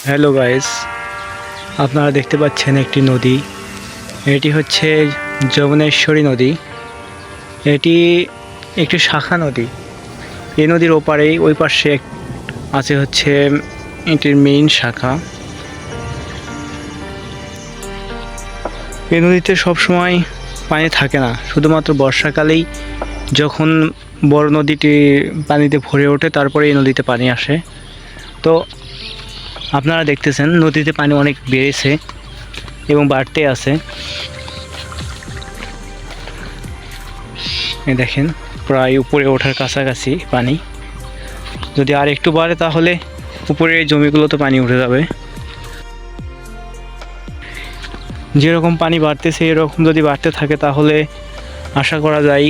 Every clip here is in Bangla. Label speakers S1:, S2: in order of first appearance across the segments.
S1: হ্যালো গাইস, আপনারা দেখতে পাচ্ছেন একটি নদী। এটি হচ্ছে যমুনেশ্বরী নদী। এটি একটি শাখা নদী। এই নদীর ওপারেই ওই পাশে আছে হচ্ছে এটির মেইন শাখা। এই নদীতে সবসময় পানি থাকে না, শুধুমাত্র বর্ষাকালেই যখন বড় নদীটি পানিতে ভরে ওঠে তারপরে এই নদীতে পানি আসে। তো আপনারা দেখতেছেন নদীতে পানি অনেক বেড়েছে এবং বাড়তে আছে। এই দেখেন প্রায় উপরে ওঠার কাছাকাছি পানি। যদি আর একটু বাড়ে তাহলে উপরে এই জমিগুলোতে পানি উঠে যাবে। যেরকম পানি বাড়তেছে এরকম যদি বাড়তে থাকে তাহলে আশা করা যায়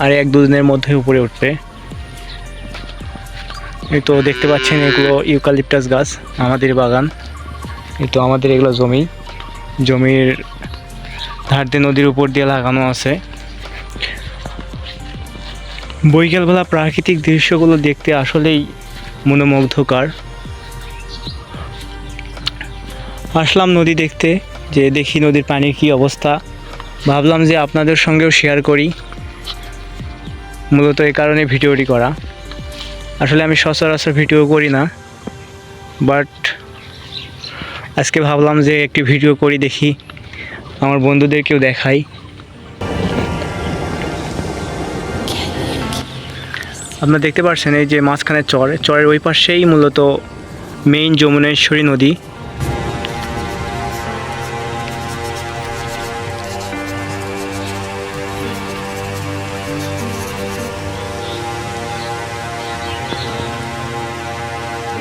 S1: আর 1-2 দিনের মধ্যে উপরে উঠবে। এই তো দেখতে পাচ্ছেন এগুলো ইউক্যালিপটাস গাছ, আমাদের বাগান। এই তো আমাদের এগুলো জমির ধার দিয়ে নদীর উপর দিয়ে লাগানো আছে। বৈকালবেলা প্রাকৃতিক দৃশ্যগুলো দেখতে আসলেই মনোমুগ্ধকর। আসলাম নদী দেখতে, যে দেখি নদীর পানির কী অবস্থা। ভাবলাম যে আপনাদের সঙ্গেও শেয়ার করি, মূলত এই কারণে ভিডিওটি করা। আসলে আমি সচরাচর ভিডিও করি না, বাট আজকে ভাবলাম যে একটি ভিডিও করি, দেখি আমার বন্ধুদেরকেও দেখাই। আপনারা দেখতে পাচ্ছেন এই যে মাঝখানে চরের ওই পাশেই মূলত মেইন যমুনেশ্বরী নদী।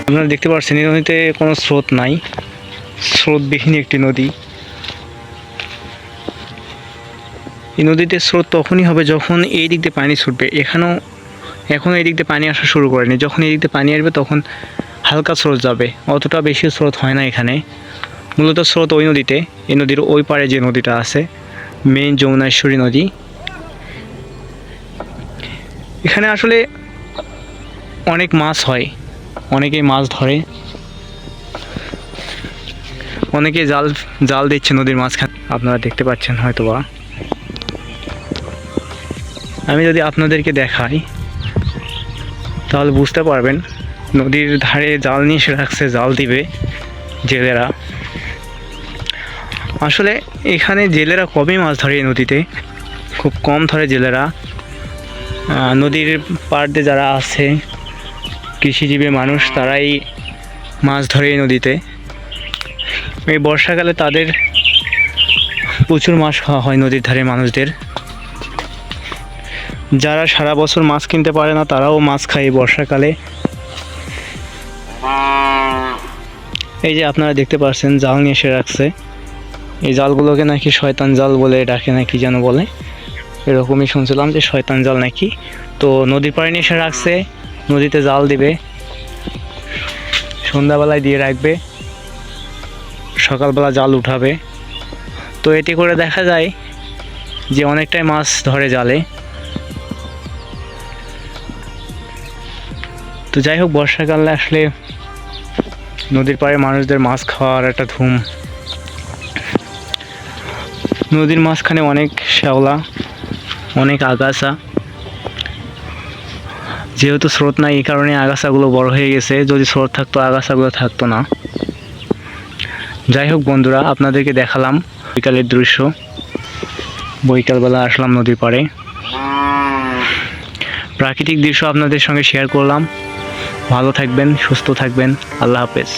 S1: আপনারা দেখতে পাচ্ছেন এই নদীতে কোনো স্রোত নাই, স্রোতবিহীন একটি নদী। এই নদীতে স্রোত তখনই হবে যখন এই দিক দিয়ে পানি ছুটবে। এখনও এই দিক দিয়ে পানি আসা শুরু করেনি। যখন এই দিক দিয়ে পানি আসবে তখন হালকা স্রোত যাবে, অতটা বেশি স্রোত হয় না এখানে। মূলত স্রোত ওই নদীতে, এই নদীর ওই পারে যে নদীটা আছে মেইন যমুনেশ্বরী নদী। এখানে আসলে অনেক মাছ হয়, অনেকেই মাছ ধরে, অনেকে জাল দিচ্ছে নদীর মাঝখানে, আপনারা দেখতে পাচ্ছেন হয়তোবা। আমি যদি আপনাদেরকে দেখাই তাহলে বুঝতে পারবেন। নদীর ধারে জাল নিয়ে এসে রাখছে, জাল দিবে জেলেরা। আসলে এখানে জেলেরা কমই মাছ ধরে, এই নদীতে খুব কম ধরে জেলেরা। নদীর পাড় দিয়ে যারা আছে কৃষিজীবী মানুষ, তারাই মাছ ধরে এই নদীতে। এই বর্ষাকালে তাদের প্রচুর মাছ খাওয়া হয় নদীর ধারে মানুষদের। যারা সারা বছর মাছ কিনতে পারে না তারাও মাছ খায় এই বর্ষাকালে। এই যে আপনারা দেখতে পাচ্ছেন জাল নিয়ে এসে রাখছে। এই জালগুলোকে নাকি শয়তান জাল বলে ডাকে, নাকি যেন বলে, এরকমই শুনছিলাম যে শয়তান জাল নাকি। তো নদীর পাড়ে নিয়ে এসে রাখছে, নদীতে জাল দিবে, সন্ধ্যাবেলায় দিয়ে রাখবে, সকালবেলা জাল উঠাবে। তো এটি করে দেখা যায় যে অনেকটাই মাছ ধরে জালে। তো যাই হোক, বর্ষাকালে আসলে নদীর পাড়ে মানুষদের মাছ খাওয়ার একটা ধুম। নদীর মাঝখানে অনেক শ্যাওলা, অনেক আগাছা। যেহেতু স্রোত নাই এই কারণে আগাছাগুলো বড় হয়ে গেছে, যদি স্রোত থাকতো আগাছাগুলো থাকতো না। যাই হোক বন্ধুরা, আপনাদেরকে দেখালাম বিকালের দৃশ্য। বৈকালবেলা আসলাম নদীর পাড়ে, প্রাকৃতিক দৃশ্য আপনাদের সঙ্গে শেয়ার করলাম। ভালো থাকবেন, সুস্থ থাকবেন, আল্লাহ হাফেজ।